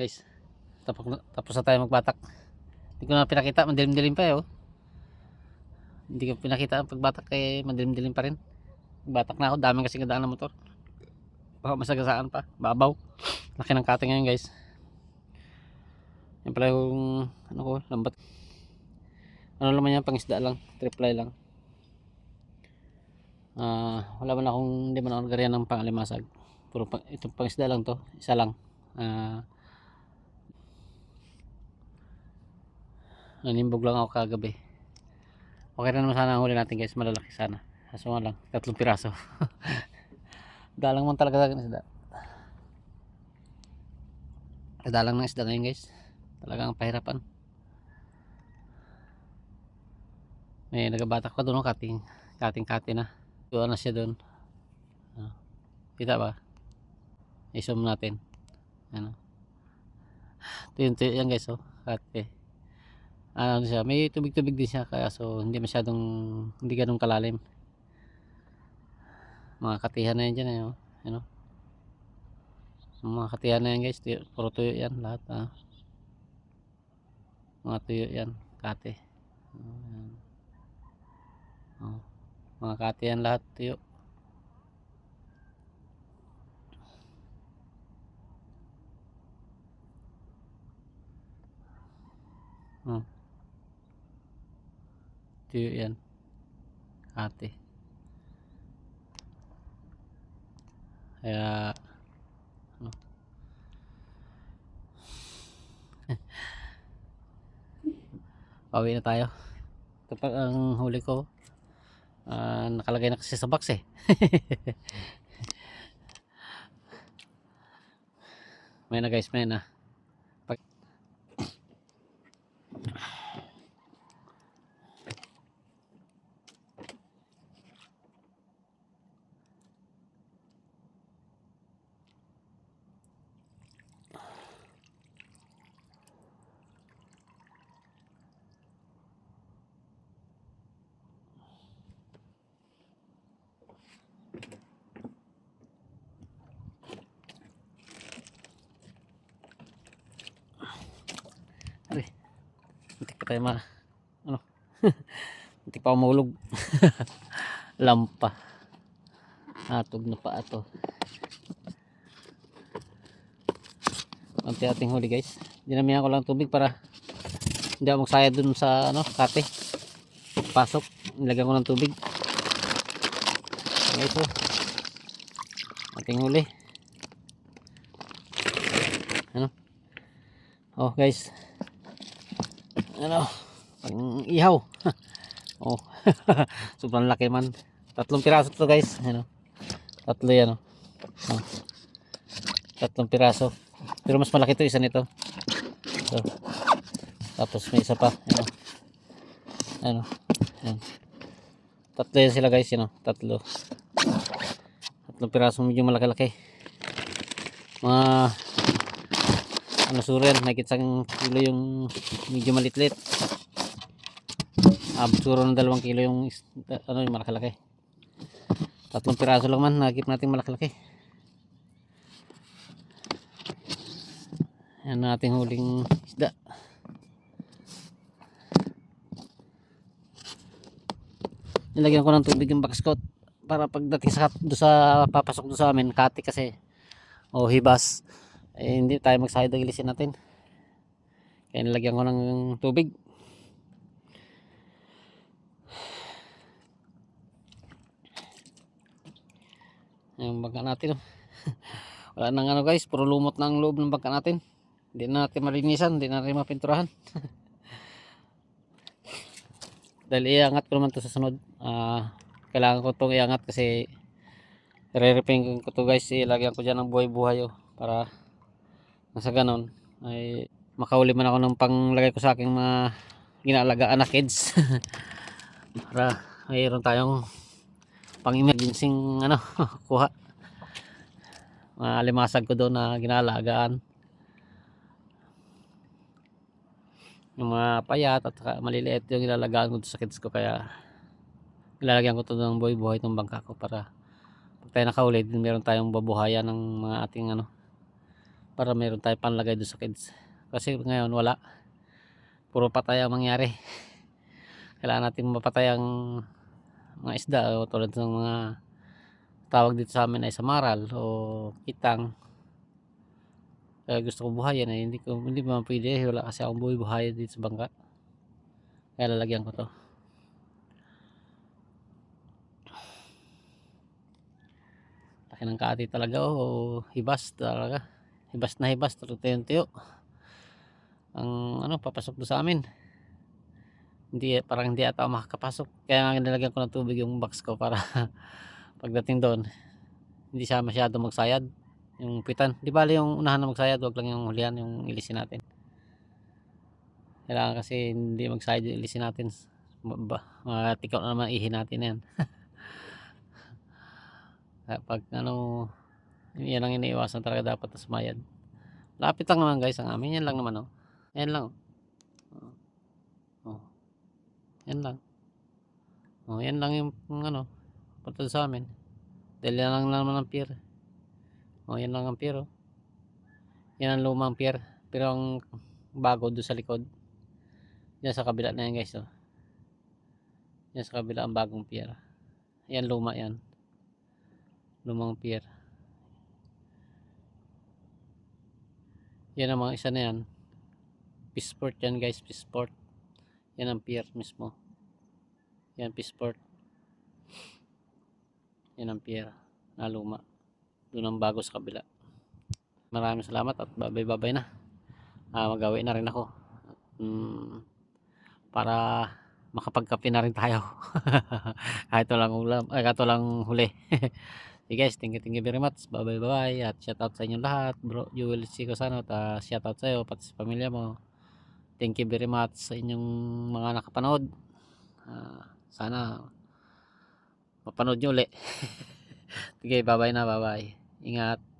guys. Tapos na tayo magbatak. Hindi ko na pinakita, madilim-dilim pa oh. Hindi ko pinakita ang pagbatak kay madilim-dilim pa rin. Batak na ako, daming kasi gadaan ng motor. Baka masagasaan pa, babaw. Laki ng cutting ngayon guys. Yan pala yung ano ko, lambat. Ano naman yan, pangisda lang, triply lang. Wala man akong, hindi man ako nagariyan ng pangalimasag. Puro itong pangisda lang to, isa lang. Nanimbog lang ako kagabi. Okay na naman sana ang huli natin guys, malalaki sana. Kaso nga lang, 3 piraso. Dalang man talaga ng isda. Dalang ng isda ngayon guys. Talagang pahirapan. May nagabatak pa doon, kating na. Doon na siya doon. Kita ba? I-zoom natin. Ano? Tuyo yan guys, oh. Kate. Ano siya, may tubig-tubig din siya kaya so hindi masyadong, hindi ganun kalalim. Mga katihan na yan dyan, oh. Ano? Mga katihan na yan guys, puro tuyo yan lahat, mga tuyo yan, kate. Mga kate yan lahat, tuyo. Tuyo yan, kate. Kaya pauwi na tayo. Kapag ang huli ko nakalagay na kasi sa box eh. May na guys, may na. Ari, hindi pa tayo ano. Hindi pa umulog. Lampa. Atog na pa ato. Konti ating huli guys. Dinamihan ko lang tubig para hindi ako magsayad dun sa ano, kate. Pasok, nilagyan ko ng tubig. Okay, so ating huli. Ano? Oh guys. Ano? Pang ihaw. Oh. Sobrang laki man. 3 piraso to guys. Ano? 3 yan, oh. 3 piraso. Pero mas malaki to, isa nito. So, tapos may isa pa. Ano? Ano? Yan. 3 yan sila guys, yun, 3 piraso, medyo malaki-laki. Mga ano suro yan, nakikitsang kilo yung medyo malitlit. Suro ng 2 kilo yung ano, yung malaki-laki. 3 piraso lang man, nakikip natin malaki-laki. Yan na ating huling isda. Nilagyan ko ng tubig yung backskot para pagdating sa papasok doon sa amin, kati kasi o hibas, eh, hindi tayo magsayad ng ilisin natin. Kaya nilagyan ko ng tubig. Yung bangka natin, oh. Wala nang ano guys, puro lumot na ang loob ng bangka natin. Hindi na natin malinisan, hindi na rin mapinturahan. Dahil iangat ko naman to sa sunod. Kailangan ko itong iangat kasi re-reping ko to guys. Ilagyan ko dyan ng buhay-buhay, oh, para nasa ganon ay makauli man ako ng panglagay ko sa aking mga ginalagaan na kids. Para mayroon tayong pang emergency ano, kuha. Mga limasag ko doon na ginalagaan. Yung mga payat at maliliit yung ilalagaan ko sa kids ko, kaya ilalagyan ko to ng buhay-buhay itong bangka ko para pag tayo nakahuli din meron tayong babuhayan ng mga ating ano, para meron tayo panlagay doon sa kids. Kasi ngayon wala, puro patay ang mangyari. Kailangan natin mapatay ang mga isda o tulad ng mga tawag dito sa amin ay samaral o kitang. Kaya gusto ko buhayin eh, hindi mo pwede, wala kasi akong buhay dito sa bangka. Kaya lalagyan ko to. Laki ng kati talaga oh, hibas talaga. Hibas na hibas, tuyo. Ang papasok do sa amin. Hindi parang hindi ata ako makakapasok. Kaya nga nilagyan ko ng tubig yung box ko para pagdating doon, hindi siya masyado magsayad. Yung pitan, di bali yung unahan na magsayad, wag lang yung hulihan, yung ilisin natin. Kailangan kasi hindi magsayad yung ilisin natin. Matikaw na naman ihin natin yan. Pag yan ang iniiwasan talaga, dapat na sumayad. Lapit lang naman guys ang amin, yan lang naman oh. Yan lang oh. Yan lang. Oh, yan lang yung punta sa amin. Dahil yan lang naman ang pier. Oh, yan lang ang pier oh. Yan ang lumang pier. Pero ang bago doon sa likod. Yan sa kabila na yan guys oh. Yan sa kabila ang bagong pier. Yan luma yan. Lumang pier. Yan ang mga isa na yan. Peaceport yan guys, Peaceport. Yan ang pier mismo. Yan Peaceport. Yan ang pier na luma. Doon ang bago sa kabila. Maraming salamat at babay na. Magawin na rin ako. Para makapagkape na rin tayo. Kahit walang ulam, kahit walang huli. Okay guys, thank you very much. Bye. At shout out sa inyong lahat. Bro, Jewel Chico Sanot. Shout out sa iyo, pati sa pamilya mo. Thank you very much sa inyong mga nakapanood. Sana mapanood nyo ulit. Okay, bye na, bye. Ingat.